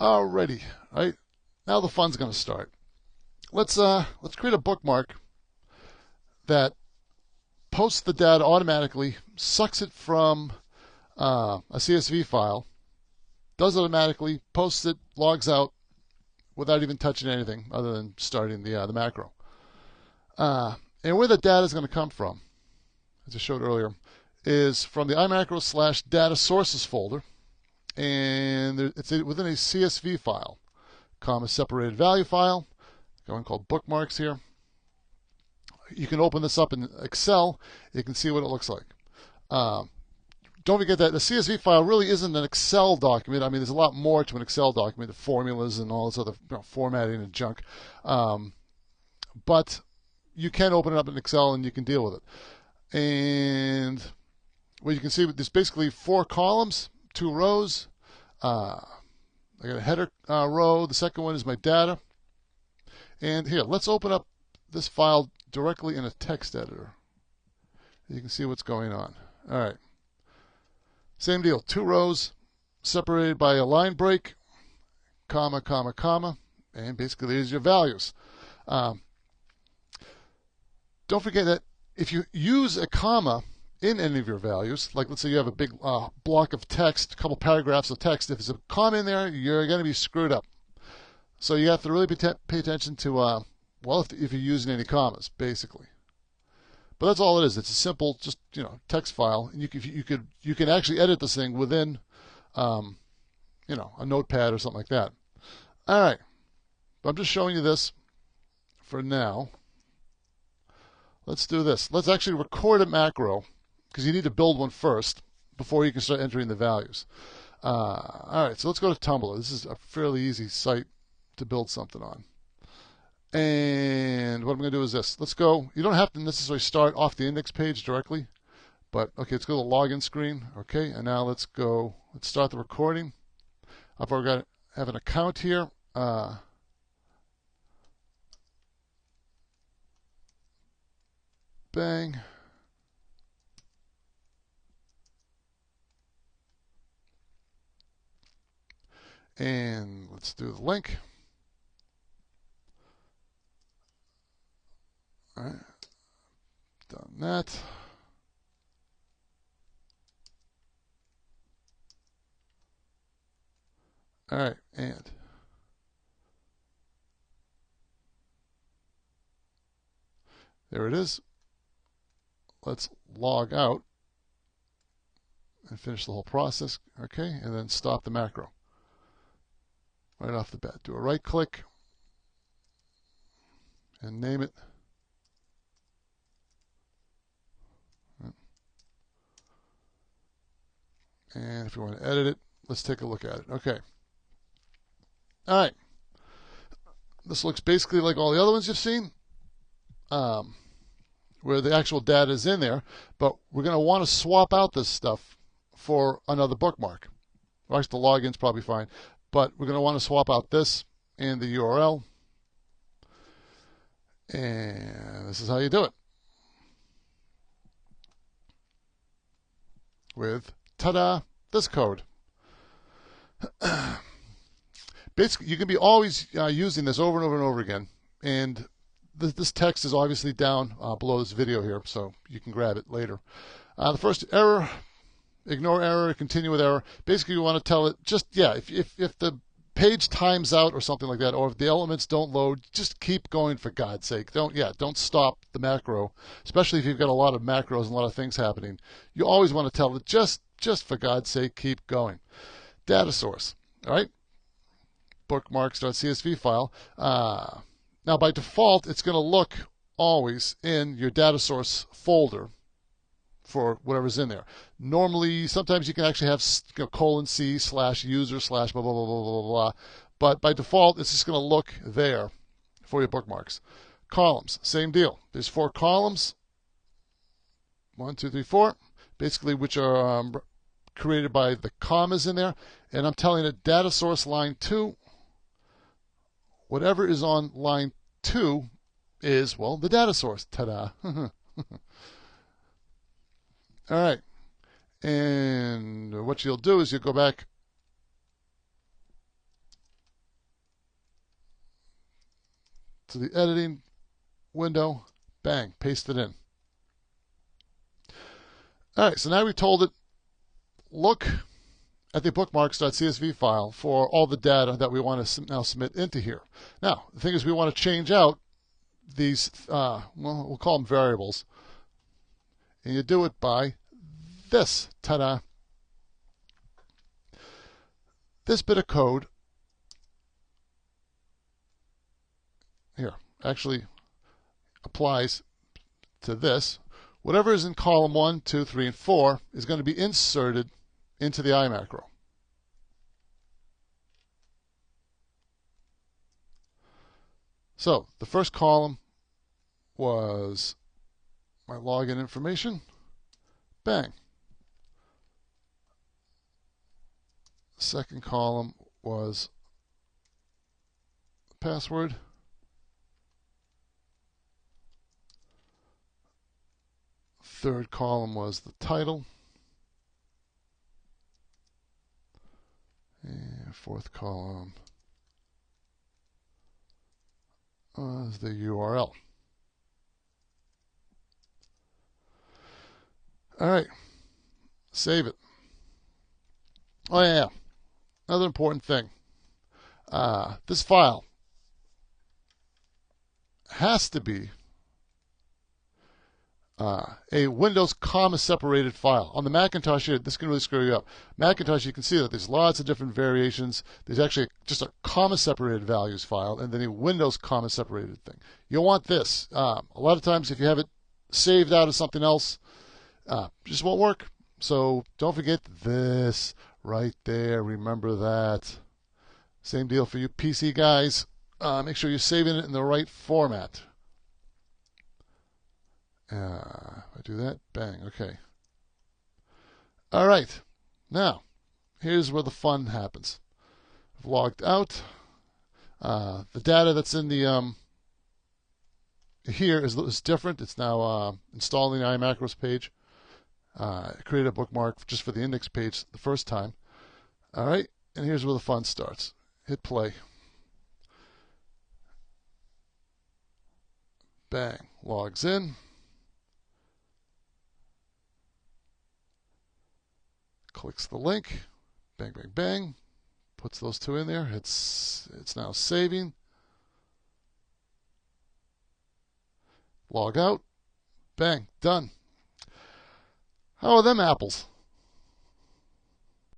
Alrighty, right now the fun's going to start. Let's create a bookmark that posts the data automatically, sucks it from a CSV file, does it automatically, posts it, logs out without even touching anything other than starting the macro. And where the data is going to come from, as I showed earlier, is from the iMacro/data sources folder, and it's within a CSV file, comma separated value file, one called bookmarks here. You can open this up in Excel. You can see what it looks like. Don't forget that the CSV file really isn't an Excel document. I mean, there's a lot more to an Excel document, the formulas and all this other formatting and junk. But you can open it up in Excel and you can deal with it. And what you can see, there's basically 4 columns, 2 rows. I got a header row. The second one is my data. And here, let's open up this file directly in a text editor. You can see what's going on. All right. Same deal. 2 rows separated by a line break, comma, comma, comma. And basically, there's your values. Don't forget that if you use a comma in any of your values, like let's say you have a big block of text, a couple paragraphs of text, if there's a comma in there, you're going to be screwed up. So you have to really pay attention to, well, if you're using any commas, basically. But that's all it is. It's a simple, just text file, and you can actually edit this thing within, a notepad or something like that. All right, but I'm just showing you this for now. Let's do this. Let's actually record a macro, because you need to build one first before you can start entering the values. All right, so let's go to Tumblr. This is a fairly easy site to build something on. And what I'm going to do is this. Let's go. You don't have to necessarily start off the index page directly, but okay, let's go to the login screen. Okay, and now let's start the recording. I've already have an account here. Bang. And let's do the link. All right, done that. All right, and there it is. Let's log out and finish the whole process. Okay, and then stop the macro right off the bat. Do a right click and name it. And if you want to edit it, let's take a look at it. Okay. All right. This looks basically like all the other ones you've seen, where the actual data is in there, but we're going to want to swap out this stuff for another bookmark. Well, actually, the login's probably fine, but we're going to want to swap out this and the URL. And this is how you do it. With, ta-da, this code. Basically, you can be always using this over and over and over again. And this text is obviously down below this video here, so you can grab it later. The first error, ignore error, continue with error. Basically, you want to tell it just, if the page times out or something like that, or if the elements don't load, just keep going for God's sake. Don't stop the macro, especially if you've got a lot of macros and a lot of things happening. You always want to tell it, just for God's sake, keep going. Data source, all right? Bookmarks.csv file. Now, by default, it's going to look always in your data source folder for whatever's in there. Normally, sometimes you can actually have :C/user/ blah, blah, blah, blah, blah, blah. But by default, it's just going to look there for your bookmarks. Columns, same deal. There's 4 columns. 1, 2, 3, 4. Basically, which are created by the commas in there. And I'm telling it data source line 2. Whatever is on line 2 is, well, the data source. Ta-da. All right. And what you'll do is you'll go back to the editing window, bang, paste it in. All right, so now we've told it, look at the bookmarks.csv file for all the data that we want to now submit into here. Now, the thing is we want to change out these, well, we'll call them variables. And you do it by this. Ta-da. This bit of code here actually applies to this. Whatever is in column 1, 2, 3, and 4 is going to be inserted into the iMacro. So the first column was my login information. Bang. Second column was the password. Third column was the title. And fourth column was the URL. All right, save it. Oh yeah, another important thing. This file has to be a Windows comma separated file. On the Macintosh here, this can really screw you up. Macintosh, you can see that there's lots of different variations. There's actually just a comma separated values file and then a Windows comma separated thing. You'll want this. A lot of times if you have it saved out as something else, just won't work. So don't forget this right there. Remember that. Same deal for you PC guys. Make sure you're saving it in the right format. I do that, bang, okay. All right, now, here's where the fun happens. I've logged out. The data that's in the here is different. It's now installing the iMacros page. I created a bookmark just for the index page the first time. All right, and here's where the fun starts. Hit play. Bang, logs in. Clicks the link, bang, bang, bang, puts those two in there. It's now saving. Log out, bang, done. How are them apples?